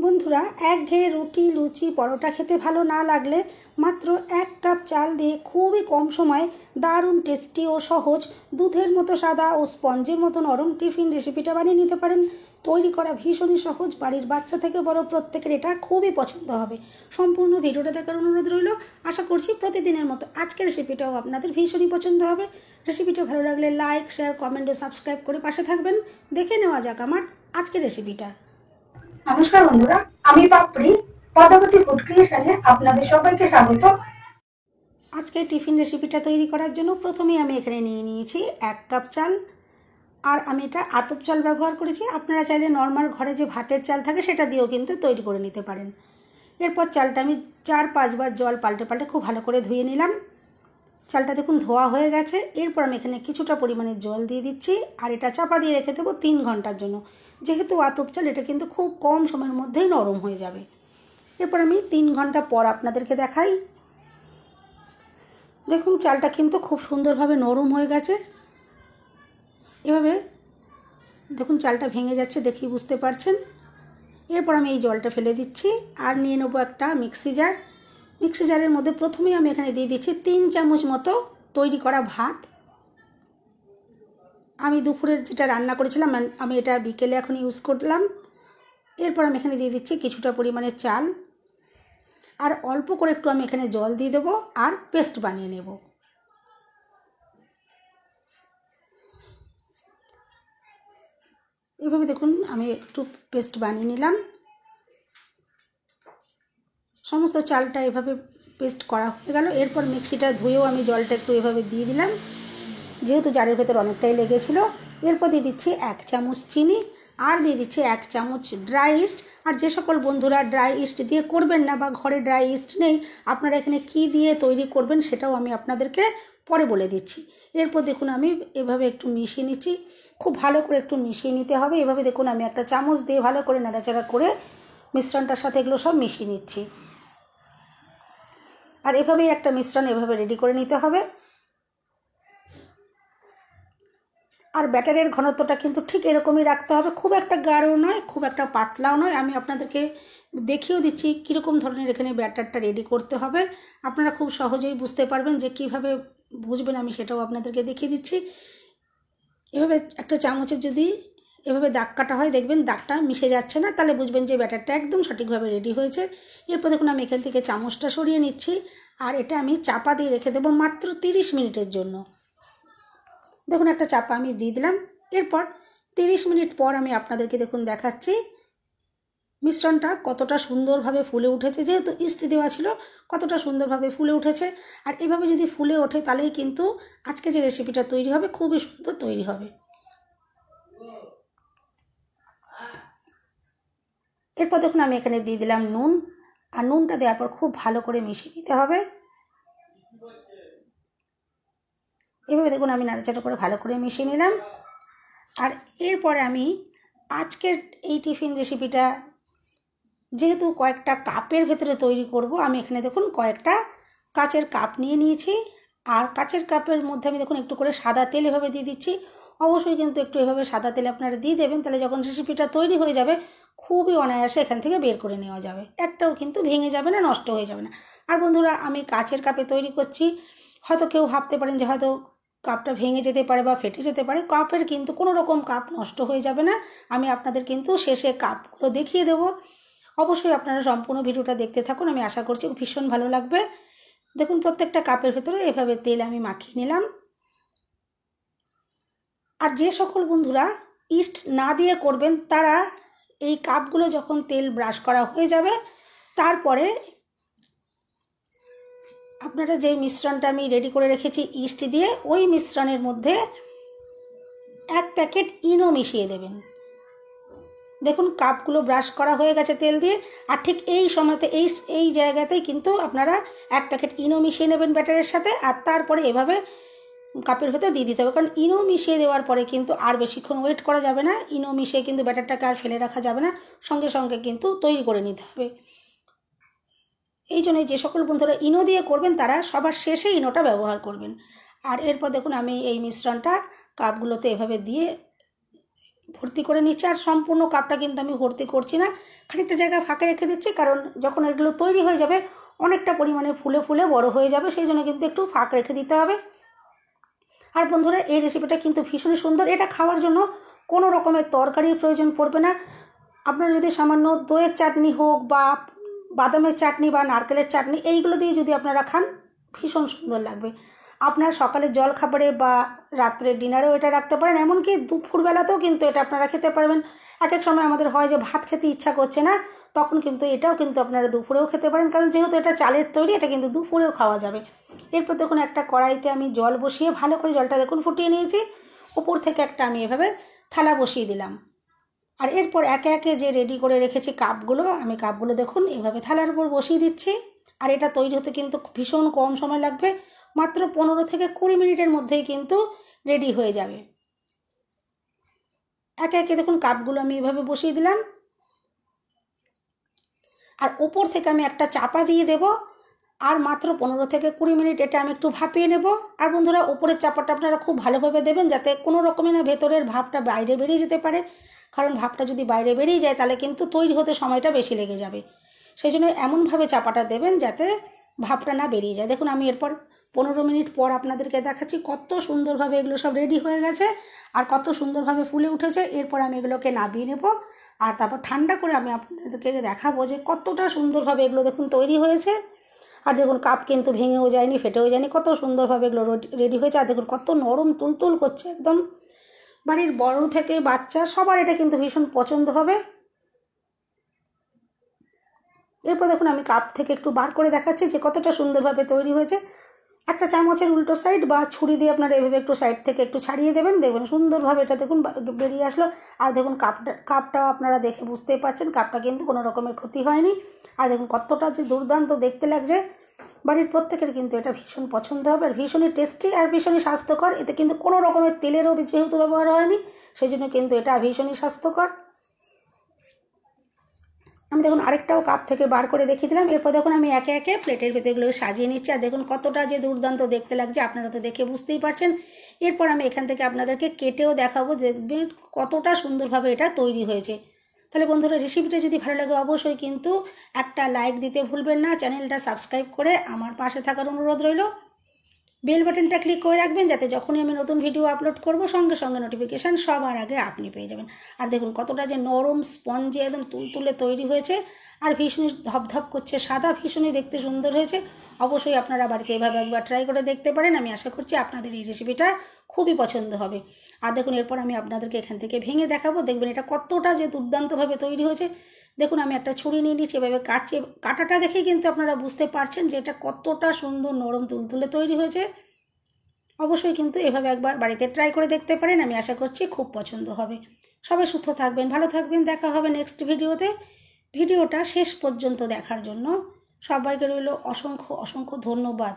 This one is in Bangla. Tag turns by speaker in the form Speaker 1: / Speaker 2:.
Speaker 1: বন্ধুরা, একঘেয়ে রুটি, লুচি, পরোটা খেতে ভালো না লাগলে মাত্র 1 কাপ চাল দিয়ে খুবই কম সময়ে দারুণ টেস্টি ও সহজ দুধের মতো সাদা ও স্পঞ্জের মতো নরম টিফিন রেসিপিটা বানিয়ে নিতে পারেন। তৈরি করা ভীষণই সহজ, বাড়ির বাচ্চা থেকে বড় প্রত্যেকের এটা খুবই পছন্দ হবে। সম্পূর্ণ ভিডিওটা দেখার অনুরোধ রইল। আশা করছি প্রতিদিনের মতো আজকের রেসিপিটাও আপনাদের ভীষণই পছন্দ হবে। রেসিপিটা ভালো লাগলে লাইক, শেয়ার, কমেন্ট ও সাবস্ক্রাইব করে পাশে থাকবেন। দেখে নেওয়া যাক আমার আজকের রেসিপিটা।
Speaker 2: নমস্কার বন্ধুরা, আমি পাপড়ি পদ্মাবতী ফুড ক্রিয়েশনে আপনাদের সবাইকে স্বাগত।
Speaker 1: আজকে টিফিন রেসিপিটা তৈরি করার জন্য প্রথমেই আমি এখানে নিয়ে নিয়েছি 1 কাপ চাল। আর আমি এটা আতপ চাল ব্যবহার করেছি। আপনারা চাইলে নর্মাল ঘরে যে ভাতের চাল থাকে সেটা দিয়েও কিন্তু তৈরি করে নিতে পারেন। এরপর চালটা আমি 4-5 বার জল পাল্টে পাল্টে খুব ভালো করে ধুয়ে নিলাম। চালটা দেখুন ধোয়া হয়ে গেছে। এরপর আমি এখানে কিছুটা পরিমাণে জল দিয়ে দিচ্ছি আর এটা চাপা দিয়ে রেখে দেবো 3 ঘন্টার জন্য। যেহেতু আতপ চাল, এটা কিন্তু খুব কম সময়ের মধ্যেই নরম হয়ে যাবে। এরপর আমি 3 ঘন্টা পর আপনাদেরকে দেখাই। দেখুন চালটা কিন্তু খুব সুন্দরভাবে নরম হয়ে গেছে। এভাবে দেখুন চালটা ভেঙে যাচ্ছে, দেখেই বুঝতে পারছেন। এরপর আমি এই জলটা ফেলে দিচ্ছি আর নিয়ে নেবো একটা মিক্সি জার। মিক্সি জারের মধ্যে প্রথমেই আমি এখানে দিয়ে দিচ্ছি 3 চামচ মতো তৈরি করা ভাত। আমি দুপুরের যেটা রান্না করেছিলাম আমি এটা বিকেলে এখন ইউজ করলাম। এরপর আমি এখানে দিয়ে দিচ্ছি কিছুটা পরিমাণে চাল আর অল্প করে একটু আমি এখানে জল দিয়ে দেবো আর পেস্ট বানিয়ে নেব। এভাবে দেখুন আমি একটু পেস্ট বানিয়ে নিলাম। সমস্ত চালটা এভাবে পেস্ট করা হয়ে গেল। এরপর মিক্সিটা ধুয়েও আমি জলটা একটু এভাবে দিয়ে দিলাম, যেহেতু জারের ভেতর অনেকটাই লেগেছিল। এরপর দিয়ে দিচ্ছি 1 চামচ চিনি আর দিয়ে দিচ্ছি 1 চামচ ড্রাই ইস্ট। আর যে সকল বন্ধুরা ড্রাই ইস্ট দিয়ে করবেন না বা ঘরে ড্রাই ইস্ট নেই, আপনারা এখানে কি দিয়ে তৈরি করবেন সেটাও আমি আপনাদেরকে পরে বলে দিচ্ছি। এরপর দেখুন আমি এভাবে একটু মিশিয়ে নিচ্ছি। খুব ভালো করে একটু মিশিয়ে নিতে হবে। এভাবে দেখুন আমি একটা চামচ দিয়ে ভালো করে নাড়াচাড়া করে মিশ্রণটার সাথে এগুলো সব মিশিয়ে নিচ্ছি। আর এভাবেই একটা মিশ্রণ এভাবে রেডি করে নিতে হবে। আর ব্যাটারের ঘনত্বটা কিন্তু ঠিক এরকমই রাখতে হবে, খুব একটা গাঢ় নয়, খুব একটা পাতলাও নয়। আমি আপনাদেরকে দেখিয়েও দিচ্ছি কীরকম ধরনের এখানে ব্যাটারটা রেডি করতে হবে। আপনারা খুব সহজেই বুঝতে পারবেন যে কীভাবে বুঝবেন, আমি সেটাও আপনাদেরকে দেখিয়ে দিচ্ছি। এভাবে একটা চামচের যদি এভাবে দাগ কাটা হয়, দেখবেন দাগটা মিশে যাচ্ছে না, তাহলে বুঝবেন যে ব্যাটারটা একদম সঠিকভাবে রেডি হয়েছে। এরপর দেখুন আমি এখান থেকে চামচটা সরিয়ে নিচ্ছি আর এটা আমি চাপা দিয়ে রেখে দেবো মাত্র 30 মিনিটের জন্য। দেখুন একটা চাপা আমি দিয়ে দিলাম। এরপর 30 মিনিট পর আমি আপনাদেরকে দেখুন দেখাচ্ছি মিশ্রণটা কতটা সুন্দরভাবে ফুলে উঠেছে। যেহেতু ইস্ট দেওয়া ছিল, কতটা সুন্দরভাবে ফুলে উঠেছে। আর এভাবে যদি ফুলে ওঠে তাহলেই কিন্তু আজকে যে রেসিপিটা তৈরি হবে খুবই সুন্দর তৈরি হবে। এরপর দেখুন আমি এখানে দিয়ে দিলাম নুন। আর নুনটা দেওয়ার পর খুব ভালো করে মিশিয়ে নিতে হবে। এভাবে দেখুন আমি নাড়াচাড়া করে ভালো করে মিশিয়ে নিলাম। আর এরপরে আমি আজকের এই টিফিন রেসিপিটা যেহেতু কয়েকটা কাপের ভেতরে তৈরি করব, আমি এখানে দেখুন কয়েকটা কাচের কাপ নিয়ে নিয়েছি। আর কাচের কাপের মধ্যে আমি দেখুন একটু করে সাদা তেল এভাবে দিয়ে দিচ্ছি। অবশ্যই কিন্তু একটু এভাবে সাদা তেল আপনারা দিয়ে দেবেন, তাহলে যখন রেসিপিটা তৈরি হয়ে যাবে খুবই অনায়াসে এখান থেকে বের করে নেওয়া যাবে। একটাও কিন্তু ভেঙে যাবে না, নষ্ট হয়ে যাবে না। আর বন্ধুরা, আমি কাচের কাপে তৈরি করছি। হয়তো কেউ ভাবতে পারেন যে হয়তো কাপটা ভেঙে যেতে পারে বা ফেটে যেতে পারে। কাপের কিন্তু কোনো রকম কাপ নষ্ট হয়ে যাবে না। আমি আপনাদের কিন্তু শেষে কাপগুলো দেখিয়ে দেবো। অবশ্যই আপনারা সম্পূর্ণ ভিডিওটা দেখতে থাকুন, আমি আশা করছি ভীষণ ভালো লাগবে। দেখুন প্রত্যেকটা কাপের ভেতরে এভাবে তেল আমি মাখিয়ে নিলাম। আর যে সকল বন্ধুরা ইস্ট না দিয়ে করবেন, তারা এই কাপগুলো যখন তেল ব্রাশ করা হয়ে যাবে, তারপরে আপনারা যে মিশ্রণটা আমি রেডি করে রেখেছি ইস্ট দিয়ে, ওই মিশ্রণের মধ্যে 1 প্যাকেট ইনো মিশিয়ে দেবেন। দেখুন কাপগুলো ব্রাশ করা হয়ে গেছে তেল দিয়ে। আর ঠিক এই সময়তে এই জায়গাতেই কিন্তু আপনারা 1 প্যাকেট ইনো মিশিয়ে নেবেন ব্যাটারের সাথে। আর তারপরে এভাবে কাপের ভেতর দিয়ে দিতে হবে, কারণ ইনো মিশিয়ে দেওয়ার পরে কিন্তু আর বেশিক্ষণ ওয়েট করা যাবে না। ইনো মিশিয়ে কিন্তু ব্যাটারটাকে আর ফেলে রাখা যাবে না, সঙ্গে সঙ্গে কিন্তু তৈরি করে নিতে হবে। এই জন্য যে সকল বন্ধুরা ইনো দিয়ে করবেন তারা সবার শেষে ইনোটা ব্যবহার করবেন। আর এরপর দেখুন আমি এই মিশ্রণটা কাপগুলোতে এভাবে দিয়ে ভর্তি করে নিচ্ছি। আর সম্পূর্ণ কাপটা কিন্তু আমি ভর্তি করছি না, খানিকটা জায়গা ফাঁকা রেখে দিচ্ছি, কারণ যখন এগুলো তৈরি হয়ে যাবে অনেকটা পরিমাণে ফুলে ফুলে বড় হয়ে যাবে, সেই জন্য কিন্তু একটু ফাঁক রেখে দিতে হবে। আর বন্ধুরা, এই রেসিপিটা কিন্তু ভীষণই সুন্দর। এটা খাওয়ার জন্য কোনো রকমের তরকারির প্রয়োজন পড়বে না। আপনার যদি সামান্য দইয়ের চাটনি হোক বা বাদামের চাটনি বা নারকেলের চাটনি, এইগুলো দিয়ে যদি আপনারা খান ভীষণ সুন্দর লাগবে। আপনার সকালের জল খাবারে বা রাত্রে ডিনারেও এটা রাখতে পারেন, এমনকি দুপুরবেলাতেও কিন্তু এটা আপনারা খেতে পারবেন। এক এক সময় আমাদের হয় যে ভাত খেতে ইচ্ছা করছে না, তখন কিন্তু এটাও কিন্তু আপনারা দুপুরেও খেতে পারেন, কারণ যেহেতু এটা চালের তৈরি, এটা কিন্তু দুপুরেও খাওয়া যাবে। এরপর দেখুন একটা কড়াইতে আমি জল বসিয়ে ভালো করে জলটা দেখুন ফুটিয়ে নিয়েছি। উপর থেকে একটা আমি এভাবে থালা বসিয়ে দিলাম। আর এরপর একে একে যে রেডি করে রেখেছি কাপগুলো, আমি কাপগুলো দেখুন এভাবে থালার উপর বসিয়ে দিচ্ছি। আর এটা তৈরি হতে কিন্তু ভীষণ কম সময় লাগবে, মাত্র 15 থেকে 20 মিনিটের মধ্যেই কিন্তু রেডি হয়ে যাবে। একে একে দেখুন কাপগুলো আমি এভাবে বসিয়ে দিলাম। আর ওপর থেকে আমি একটা চাপা দিয়ে দেব, আর মাত্র 15 থেকে 20 মিনিট এটা আমি একটু ভাপিয়ে নেব। আর বন্ধুরা, ওপরের চাপাটা আপনারা খুব ভালোভাবে দেবেন, যাতে কোনো রকমে না ভেতরের ভাপটা বাইরে বেরিয়ে যেতে পারে, কারণ ভাপটা যদি বাইরে বেরিয়ে যায় তাহলে কিন্তু তৈরি হতে সময়টা বেশি লেগে যাবে। সেই জন্য এমনভাবে চাপাটা দেবেন যাতে ভাপটা না বেরিয়ে যায়। দেখুন আমি এরপর 15 মিনিট পর আপনাদেরকে দেখাচ্ছি কত সুন্দরভাবে এগুলো সব রেডি হয়ে গেছে আর কত সুন্দরভাবে ফুলে উঠেছে। এরপর আমি এগুলোকে নামিয়ে নেব, আর তারপর ঠান্ডা করে আমি আপনাদেরকে দেখাবো যে কতটা সুন্দরভাবে এগুলো দেখুন তৈরি হয়েছে। আর দেখুন কাপ কিন্তু ভেঙেও যায়নি, ফেটেও যায়নি, কত সুন্দরভাবে এগুলো রেডি হয়েছে। আর দেখুন কত নরম তুলতুল করছে, একদম বাড়ির বড় থেকে বাচ্চা সবার এটা কিন্তু ভীষণ পছন্দ হবে। এরপর দেখুন আমি কাপ থেকে একটু বার করে দেখাচ্ছি যে কতটা সুন্দরভাবে তৈরি হয়েছে। একটা চামচের উল্টো সাইড বা ছুরি দিয়ে আপনারা এভাবে একটু সাইড থেকে একটু ছাড়িয়ে দেবেন, দেখবেন সুন্দরভাবে এটা দেখুন বেরিয়ে আসলো। আর দেখুন কাপটাও আপনারা দেখে বুঝতেই পারছেন কাপটা কিন্তু কোনো রকমের ক্ষতি হয়নি। আর দেখুন কতটা যে দুর্দান্ত দেখতে লাগছে, বাড়ির প্রত্যেকের কিন্তু এটা ভীষণ পছন্দ হবে আর ভীষণই টেস্টি আর ভীষণই স্বাস্থ্যকর। এতে কিন্তু কোনো রকমের তেলেরও যেহেতু ব্যবহার হয়নি, সেই জন্য কিন্তু এটা ভীষণই স্বাস্থ্যকর। আমি দেখুন আরেকটাও কাপ থেকে বার করে দেখিয়ে দিলাম। এরপর দেখুন আমি একে একে প্লেটের ভেতরগুলো সাজিয়ে নিচ্ছি। আর দেখুন কতটা যে দুর্দান্ত দেখতে লাগছে, আপনারা তো দেখে বুঝতেই পারছেন। এরপর আমি এখান থেকে আপনাদেরকে কেটেও দেখাবো যে কতটা সুন্দরভাবে এটা তৈরি হয়েছে। তাহলে বন্ধুরা, রেসিপিটা যদি ভালো লাগে অবশ্যই কিন্তু একটা লাইক দিতে ভুলবেন না, চ্যানেলটা সাবস্ক্রাইব করে আমার পাশে থাকার অনুরোধ রইল। বেল বাটনটা ক্লিক করে রাখবেন, যাতে যখনই আমি নতুন ভিডিও আপলোড করব সঙ্গে সঙ্গে নোটিফিকেশান সবার আগে আপনি পেয়ে যাবেন। আর দেখুন কতটা যে নরম স্পঞ্জে একদম তুলতুলে তৈরি হয়েছে আর ভীষণই ধপধপ করছে সাদা, ভীষণই দেখতে সুন্দর হয়েছে। অবশ্যই আপনারা বাড়িতে এভাবে একবার ট্রাই করে দেখতে পারেন। আমি আশা করছি আপনাদের এই রেসিপিটা খুবই পছন্দ হবে। আর দেখুন এরপর আমি আপনাদেরকে এখান থেকে ভেঙে দেখাবো, দেখবেন এটা কতটা যে দুর্দান্তভাবে তৈরি হয়েছে। দেখুন আমি একটা ছুরি নিয়ে নিচ্ছি, এভাবে কাটছি, কাটাটা দেখেই কিন্তু আপনারা বুঝতে পারছেন যে এটা কতটা সুন্দর নরম তুলতুলে তৈরি হয়েছে। অবশ্যই কিন্তু এভাবে একবার বাড়িতে ট্রাই করে দেখতে পারেন, আমি আশা করছি খুব পছন্দ হবে। সবাই সুস্থ থাকবেন, ভালো থাকবেন, দেখা হবে নেক্সট ভিডিওতে। ভিডিওটা শেষ পর্যন্ত দেখার জন্য সবাইকে রইল অসংখ্য অসংখ্য ধন্যবাদ।